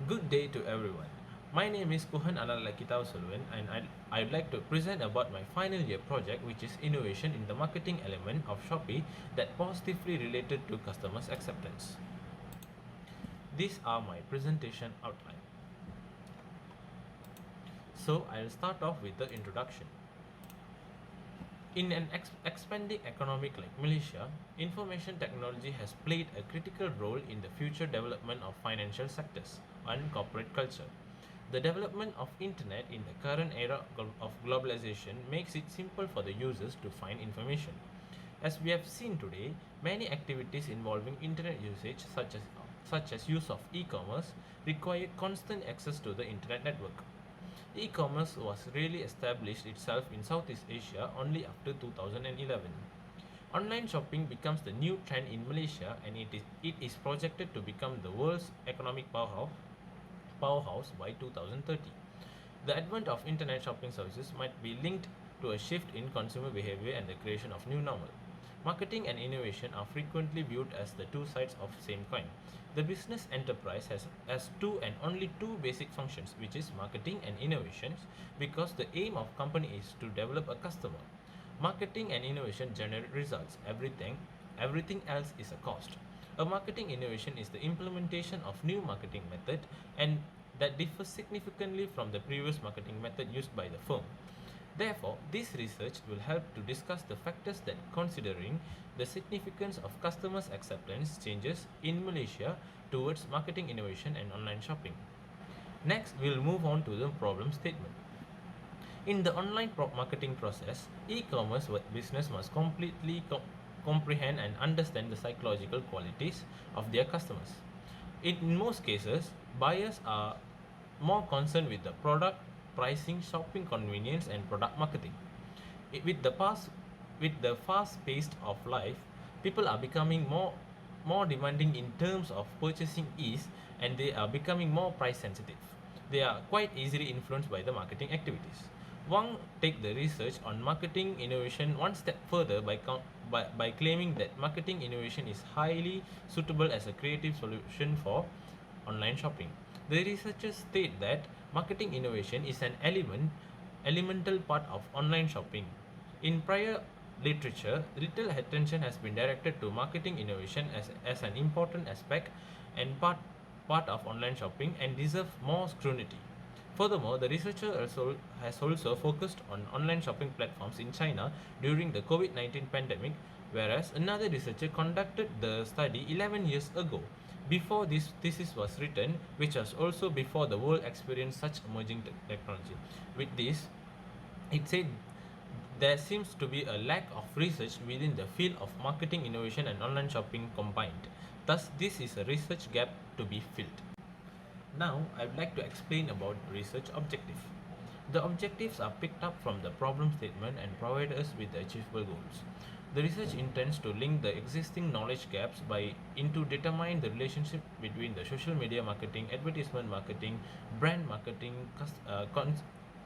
Good day to everyone. My name is Kuhan Thavaselvan and I'd like to present about my final year project, which is innovation in the marketing element of Shopee that positively related to customers' acceptance. These are my presentation outline. So I'll start off with the introduction. In an expanding economic like Malaysia, information technology has played a critical role in the future development of financial sectors and corporate culture. The development of internet in the current era of globalization makes it simple for the users to find information. As we have seen today, many activities involving internet usage such as use of e-commerce require constant access to the internet network. E-commerce was really established itself in Southeast Asia only after 2011. Online shopping becomes the new trend in Malaysia and it is projected to become the world's economic powerhouse by 2030. The advent of internet shopping services might be linked to a shift in consumer behavior and the creation of new normal. Marketing and innovation are frequently viewed as the two sides of the same coin. The business enterprise has two and only two basic functions, which is marketing and innovations, because the aim of company is to develop a customer. Marketing and innovation generate results. Everything else is a cost. A marketing innovation is the implementation of new marketing method and that differs significantly from the previous marketing method used by the firm. Therefore, this research will help to discuss the factors that considering the significance of customers' acceptance changes in Malaysia towards marketing innovation and online shopping. Next, we'll move on to the problem statement. In the online marketing process, e-commerce business must completely comprehend and understand the psychological qualities of their customers. In most cases, buyers are more concerned with the product, pricing, shopping convenience, and product marketing. With the fast pace of life, people are becoming more demanding in terms of purchasing ease, and they are becoming more price sensitive. They are quite easily influenced by the marketing activities. Wang take the research on marketing innovation one step further by claiming that marketing innovation is highly suitable as a creative solution for online shopping. The researchers state that marketing innovation is an elemental part of online shopping. In prior literature, little attention has been directed to marketing innovation as an important aspect and part of online shopping and deserve more scrutiny. Furthermore, the researcher has also focused on online shopping platforms in China during the COVID-19 pandemic, whereas another researcher conducted the study 11 years ago, before this thesis was written, which was also before the world experienced such emerging technology. With this, it said there seems to be a lack of research within the field of marketing innovation and online shopping combined. Thus, this is a research gap to be filled. Now, I would like to explain about research objective. The objectives are picked up from the problem statement and provide us with the achievable goals. The research intends to link the existing knowledge gaps by into determine the relationship between the social media marketing, advertisement marketing, brand marketing,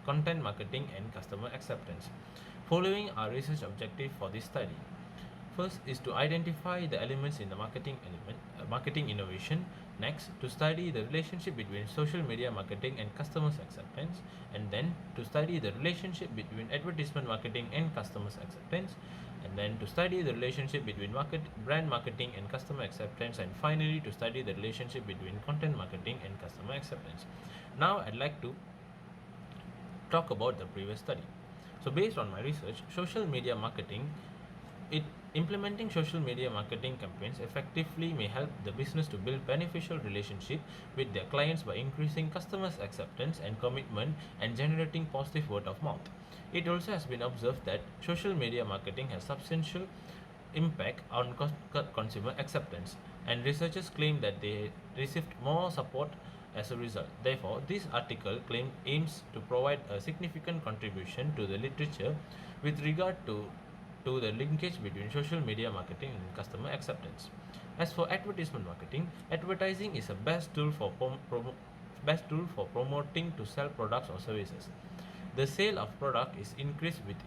content marketing, and customer acceptance. Following our research objective for this study. First is to identify the elements in the marketing innovation. Next, to study the relationship between social media marketing and customers acceptance, and then to study the relationship between advertisement marketing and customers acceptance, and then to study the relationship between brand marketing and customer acceptance, and finally to study the relationship between content marketing and customer acceptance. Now I'd like to talk about the previous study. So based on my research, social media marketing implementing social media marketing campaigns effectively may help the business to build beneficial relationship with their clients by increasing customers' acceptance and commitment and generating positive word of mouth. It also has been observed that social media marketing has substantial impact on consumer acceptance, and researchers claim that they received more support as a result. Therefore, this article claim aims to provide a significant contribution to the literature with regard to the linkage between social media marketing and customer acceptance. As for advertisement marketing, advertising is a best tool for promoting to sell products or services. The sale of product is increased with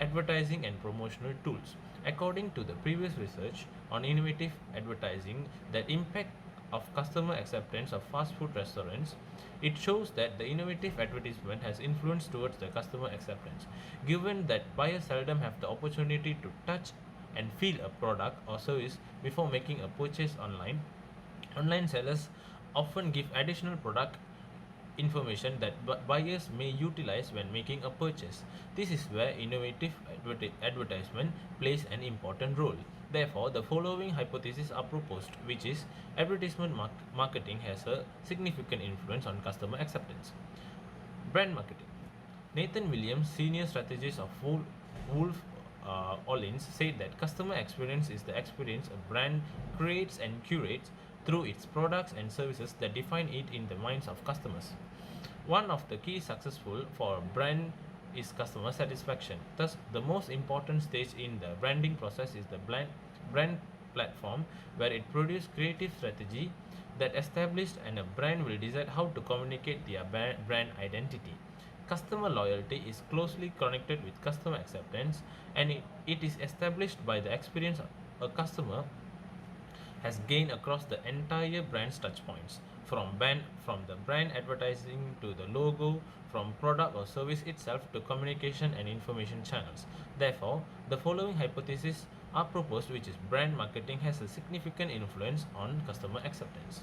advertising and promotional tools. According to the previous research on innovative advertising, that impact of customer acceptance of fast food restaurants, it shows that the innovative advertisement has influenced towards the customer acceptance. Given that buyers seldom have the opportunity to touch and feel a product or service before making a purchase online, online sellers often give additional product information that buyers may utilize when making a purchase. This is where innovative advertisement plays an important role. Therefore, the following hypotheses are proposed, which is advertisement marketing has a significant influence on customer acceptance. Brand marketing. Nathan Williams, senior strategist of Wolf Ollins, said that customer experience is the experience a brand creates and curates through its products and services that define it in the minds of customers. One of the key successful for a brand is customer satisfaction. Thus, the most important stage in the branding process is the brand platform, where it produces creative strategy that established and a brand will decide how to communicate their brand identity. Customer loyalty is closely connected with customer acceptance, and it is established by the experience a customer has gained across the entire brand's touchpoints, from the brand advertising to the logo, from product or service itself to communication and information channels. Therefore, the following hypotheses are proposed, which is brand marketing has a significant influence on customer acceptance.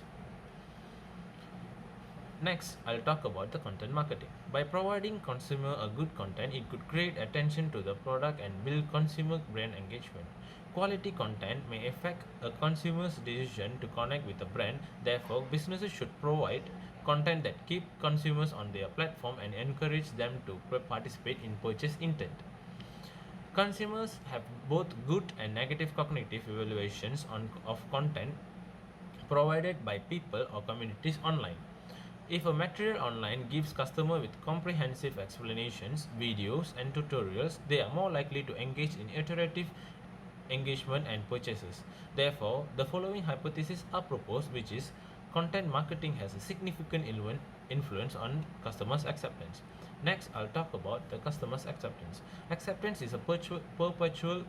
Next, I'll talk about the content marketing. By providing consumer a good content, it could create attention to the product and build consumer brand engagement. Quality content may affect a consumer's decision to connect with a brand. Therefore, businesses should provide content that keep consumers on their platform and encourage them to participate in purchase intent. Consumers have both good and negative cognitive evaluations of content provided by people or communities online. If a material online gives customer with comprehensive explanations, videos, and tutorials, they are more likely to engage in iterative engagement and purchases. Therefore, the following hypotheses are proposed, which is content marketing has a significant influence on customers' acceptance. Next, I'll talk about the customer's acceptance. Acceptance is a perceptual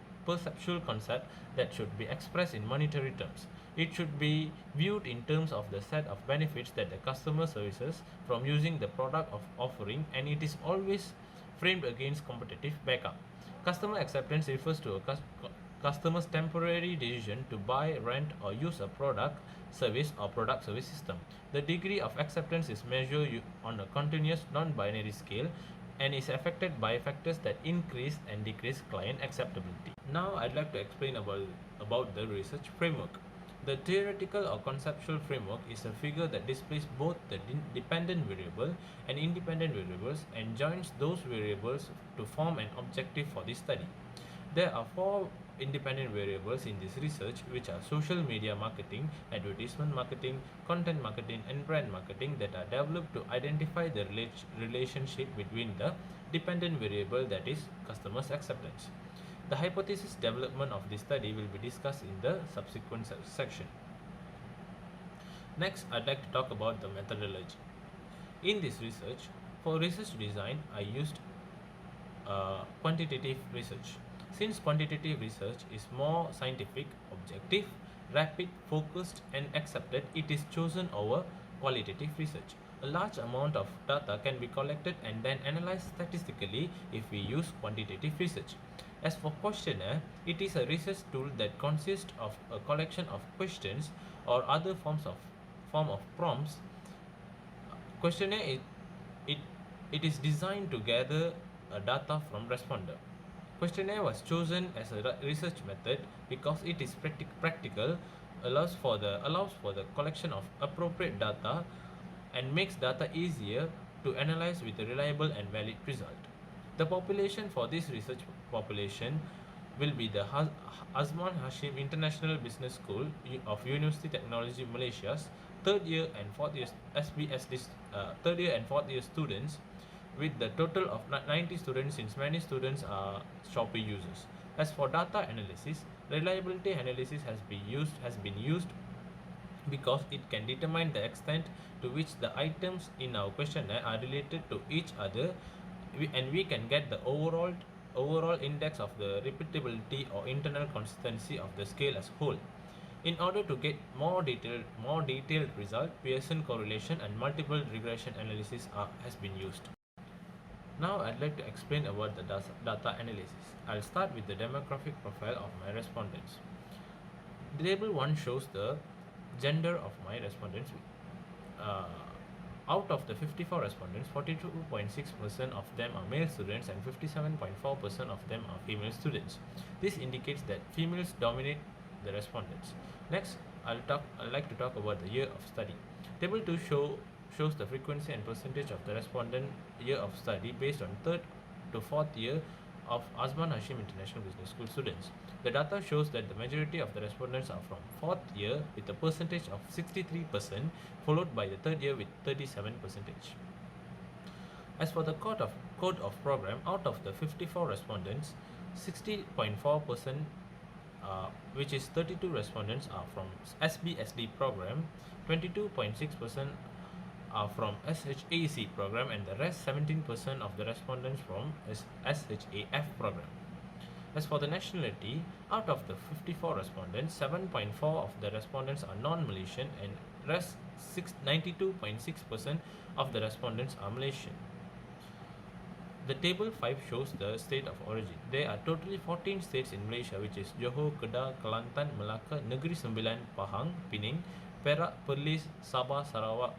concept that should be expressed in monetary terms. It should be viewed in terms of the set of benefits that the customer services from using the product of offering, and it is always framed against competitive backup. Customer acceptance refers to a customer's temporary decision to buy, rent, or use a product, service, or product service system. The degree of acceptance is measured on a continuous non-binary scale and is affected by factors that increase and decrease client acceptability. Now I'd like to explain about the research framework. The theoretical or conceptual framework is a figure that displays both the dependent variable and independent variables and joins those variables to form an objective for this study. There are four independent variables in this research, which are social media marketing, advertisement marketing, content marketing, and brand marketing, that are developed to identify the relationship between the dependent variable, that is customer's acceptance. The hypothesis development of this study will be discussed in the subsequent section. Next, I'd like to talk about the methodology. In this research, for research design, I used quantitative research. Since quantitative research is more scientific, objective, rapid, focused, and accepted, it is chosen over qualitative research. A large amount of data can be collected and then analyzed statistically if we use quantitative research. As for questionnaire, it is a research tool that consists of a collection of questions or other form of prompts. Questionnaire it is designed to gather data from responder. Questionnaire was chosen as a research method because it is practical, allows for the collection of appropriate data, and makes data easier to analyze with a reliable and valid result. The population for this research population will be the Azman Hashim International Business School of University Technology Malaysia's third year and fourth year students, with the total of 90 students, since many students are SHOPEE users. As for data analysis, reliability analysis has been used because it can determine the extent to which the items in our questionnaire are related to each other, and we can get the overall index of the repeatability or internal consistency of the scale as whole. In order to get more detailed result, Pearson correlation and multiple regression analysis has been used. Now I'd like to explain about the data analysis. I'll start with the demographic profile of my respondents. Table 1 shows the gender of my respondents. Uh, Out of the 54 respondents, 42.6% of them are male students and 57.4% of them are female students. This indicates that females dominate the respondents. Next, I'd like to talk about the year of study. Table 2 shows the frequency and percentage of the respondent year of study based on third to fourth year of Osman Hashim International Business School students. The data shows that the majority of the respondents are from fourth year with a percentage of 63%, followed by the third year with 37%. As for the code of program, out of the 54 respondents, 60.4%, which is 32 respondents, are from SBSD program, 22.6% are from SHAC program, and the rest 17% of the respondents from SHAF program. As for the nationality, out of the 54 respondents, 7.4% of the respondents are non-Malaysian and rest 92.6% of the respondents are Malaysian. The table 5 shows the state of origin. There are totally 14 states in Malaysia, which is Johor, Kedah, Kelantan, Melaka, Negeri Sembilan, Pahang, Pening, Perak, Perlis, Sabah, Sarawak,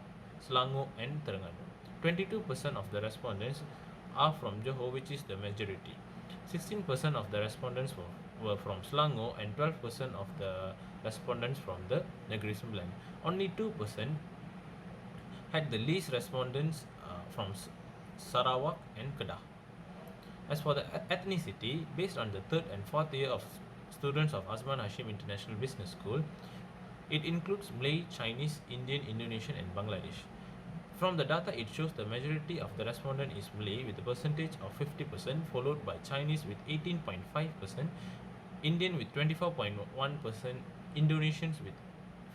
Selangor and Terengganu. 22% of the respondents are from Johor, which is the majority. 16% of the respondents were from Selangor and 12% of the respondents from the Negeri Sembilan. Only 2% had the least respondents from Sarawak and Kedah. As for the ethnicity, based on the third and fourth year of students of Osman Hashim International Business School, it includes Malay, Chinese, Indian, Indonesian and Bangladesh. From the data, it shows the majority of the respondent is Malay with a percentage of 50%, followed by Chinese with 18.5%, Indian with 24.1%, Indonesians with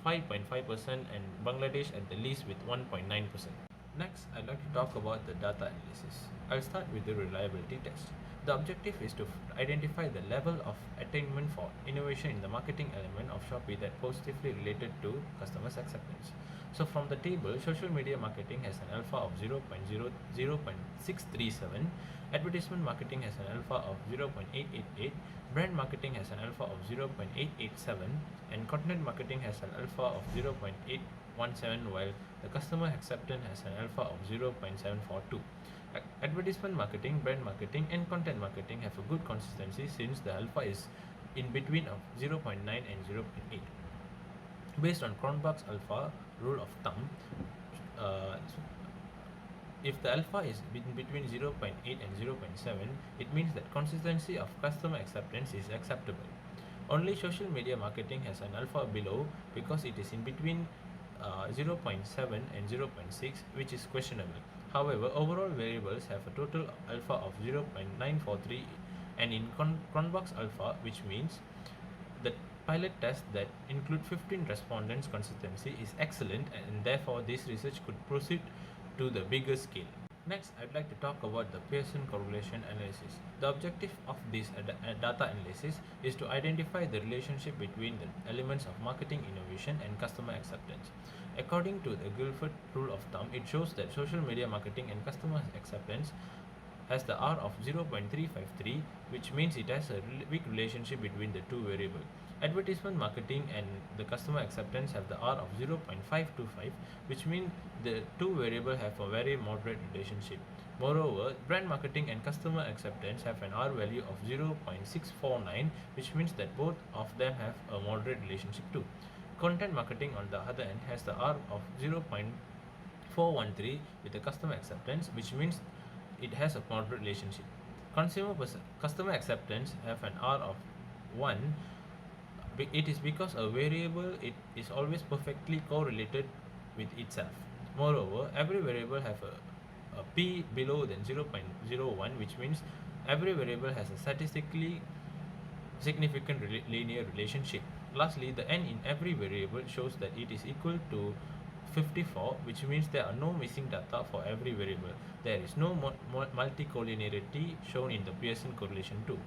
5.5% and Bangladesh at the least with 1.9%. Next, I'd like to talk about the data analysis. I'll start with the reliability test. The objective is to identify the level of attainment for innovation in the marketing element of SHOPEE that positively related to customers' acceptance. So from the table, social media marketing has an alpha of 0.637, advertisement marketing has an alpha of 0.888, brand marketing has an alpha of 0.887, and content marketing has an alpha of 0.817, while the customer acceptance has an alpha of 0.742. Advertisement marketing, brand marketing, and content marketing have a good consistency since the alpha is in between of 0.9 and 0.8. Based on Cronbach's alpha rule of thumb, if the alpha is in between 0.8 and 0.7, it means that consistency of customer acceptance is acceptable. Only social media marketing has an alpha below because it is in between 0.7 and 0.6, which is questionable. However, overall variables have a total alpha of 0.943, and in Cronbach's alpha, which means the pilot test that include 15 respondents consistency is excellent, and therefore this research could proceed to the bigger scale. Next, I'd like to talk about the Pearson correlation analysis. The objective of this data analysis is to identify the relationship between the elements of marketing innovation and customer acceptance. According to the Guilford rule of thumb, it shows that social media marketing and customer acceptance has the R of 0.353, which means it has a weak relationship between the two variables. Advertisement marketing and the customer acceptance have the R of 0.525, which means the two variables have a very moderate relationship. Moreover, brand marketing and customer acceptance have an R value of 0.649, which means that both of them have a moderate relationship too. Content marketing, on the other hand, has the R of 0.413 with the customer acceptance, which means it has a moderate relationship. Customer acceptance have an R of 1. It is because a variable is always perfectly correlated with itself. Moreover, every variable have a p below than 0.01, which means every variable has a statistically significant linear relationship. Lastly, the n in every variable shows that it is equal to 54, which means there are no missing data for every variable. There is no multicollinearity shown in the Pearson correlation too.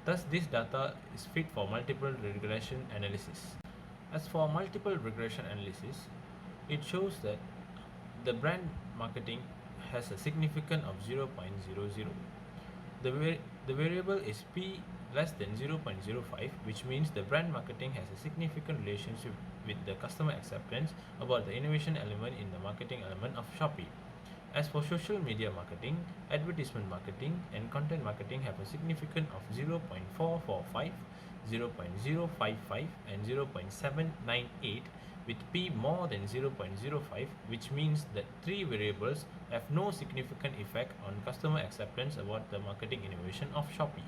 Thus, this data is fit for multiple regression analysis. As for multiple regression analysis, it shows that the brand marketing has a significance of 0.00. The variable is P less than 0.05, which means the brand marketing has a significant relationship with the customer acceptance about the innovation element in the marketing element of Shopee. As for social media marketing, advertisement marketing, and content marketing have a significance of 0.445, 0.055, and 0.798, with P more than 0.05, which means that three variables have no significant effect on customer acceptance about the marketing innovation of Shopee.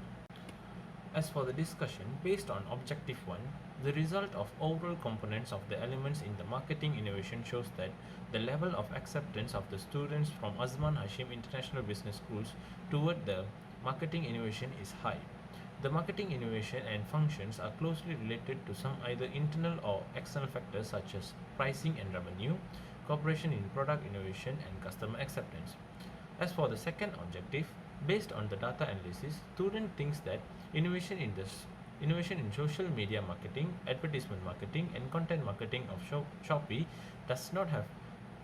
As for the discussion, based on Objective 1, the result of overall components of the elements in the marketing innovation shows that the level of acceptance of the students from Azman Hashim International Business Schools toward the marketing innovation is high. The marketing innovation and functions are closely related to some either internal or external factors such as pricing and revenue, cooperation in product innovation, and customer acceptance. As for the second objective, based on the data analysis, student thinks that innovation in social media marketing, advertisement marketing, and content marketing of Shopee does not have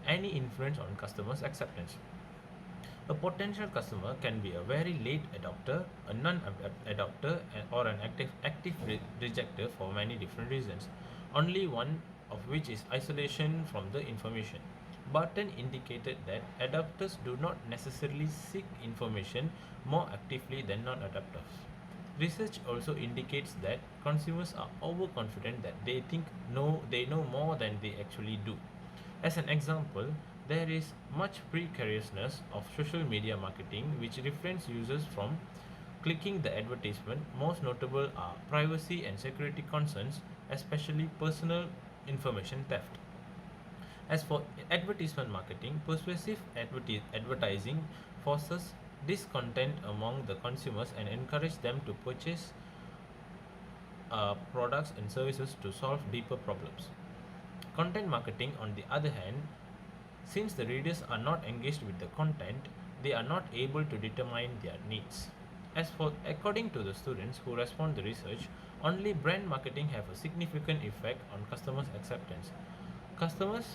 any influence on customers' acceptance. A potential customer can be a very late adopter, a non-adopter, or an active rejecter for many different reasons, only one of which is isolation from the information. Barton indicated that adopters do not necessarily seek information more actively than non-adopters. Research also indicates that consumers are overconfident that they they know more than they actually do. As an example, there is much precariousness of social media marketing which refrains users from clicking the advertisement. Most notable are privacy and security concerns, especially personal information theft. As for advertisement marketing, persuasive advertising forces discontent among the consumers and encourage them to purchase products and services to solve deeper problems. Content marketing, on the other hand, since the readers are not engaged with the content, they are not able to determine their needs. According to the students who respond to the research, only brand marketing have a significant effect on customers' acceptance. Customers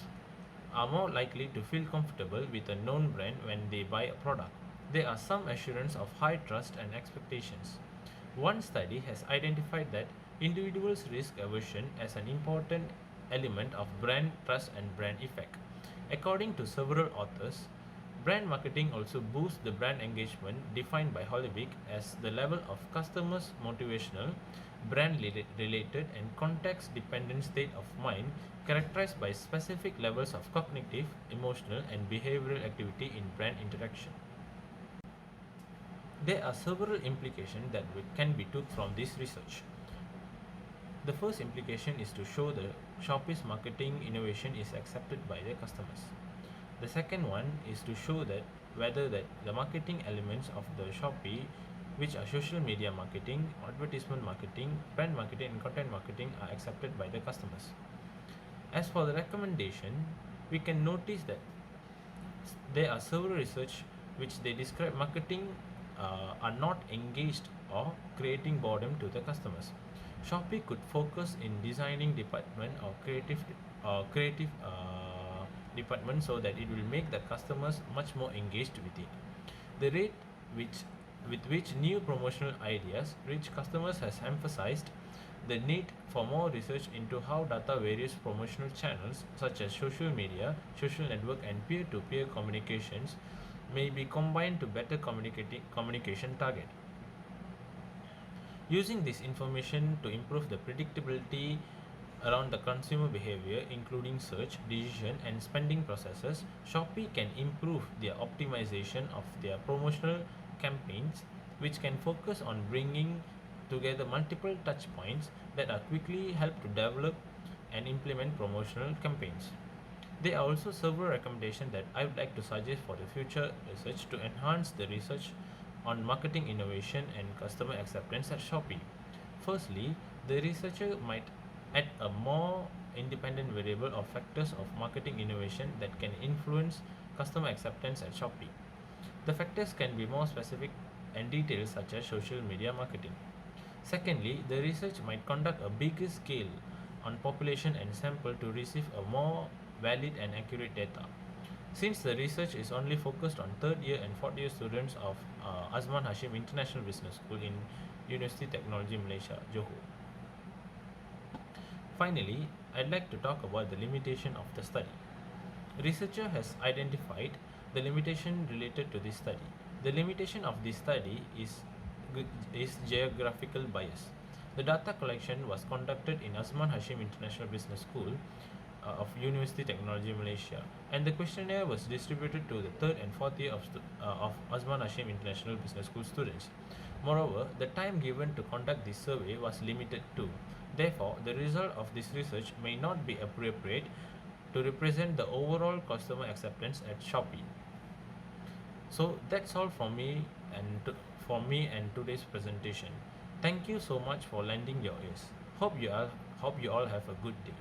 are more likely to feel comfortable with a known brand when they buy a product. There are some assurance of high trust and expectations. One study has identified that individuals risk aversion as an important element of brand trust and brand effect. According to several authors, brand marketing also boosts the brand engagement defined by Hollywood as the level of customers' motivational, brand-related, and context-dependent state of mind characterized by specific levels of cognitive, emotional, and behavioral activity in brand interaction. There are several implications that can be took from this research. The first implication is to show that Shopee's marketing innovation is accepted by their customers. The second one is to show that whether the marketing elements of the Shopee, which are social media marketing, advertisement marketing, brand marketing, and content marketing, are accepted by the customers. As for the recommendation, we can notice that there are several research which they describe marketing are not engaged or creating boredom to the customers. Shopee could focus in designing department or creative department so that it will make the customers much more engaged with it. The rate with which new promotional ideas reach customers has emphasized the need for more research into how data various promotional channels such as social media, social network, and peer-to-peer communications may be combined to better communication target. Using this information to improve the predictability around the consumer behavior, including search, decision, and spending processes, Shopee can improve their optimization of their promotional campaigns, which can focus on bringing together multiple touch points that are quickly help to develop and implement promotional campaigns. There are also several recommendations that I would like to suggest for the future research to enhance the research on marketing innovation and customer acceptance at Shopee. Firstly, the researcher might add a more independent variable or factors of marketing innovation that can influence customer acceptance at Shopee. The factors can be more specific and detailed, such as social media marketing. Secondly, the research might conduct a bigger scale on population and sample to receive a more valid and accurate data. Since the research is only focused on third year and fourth year students of Azman Hashim International Business School in University Technology Malaysia, Johor. Finally, I'd like to talk about the limitation of the study. Researcher has identified the limitation related to this study. The limitation of this study is geographical bias. The data collection was conducted in Azman Hashim International Business School of University Technology Malaysia, and the questionnaire was distributed to the third and fourth year of Azman Hashim International Business School students. Moreover, the time given to conduct this survey was limited too. Therefore, the result of this research may not be appropriate to represent the overall customer acceptance at SHOPEE. So that's all from me and today's presentation. Thank you so much for lending your ears. Hope you all have a good day.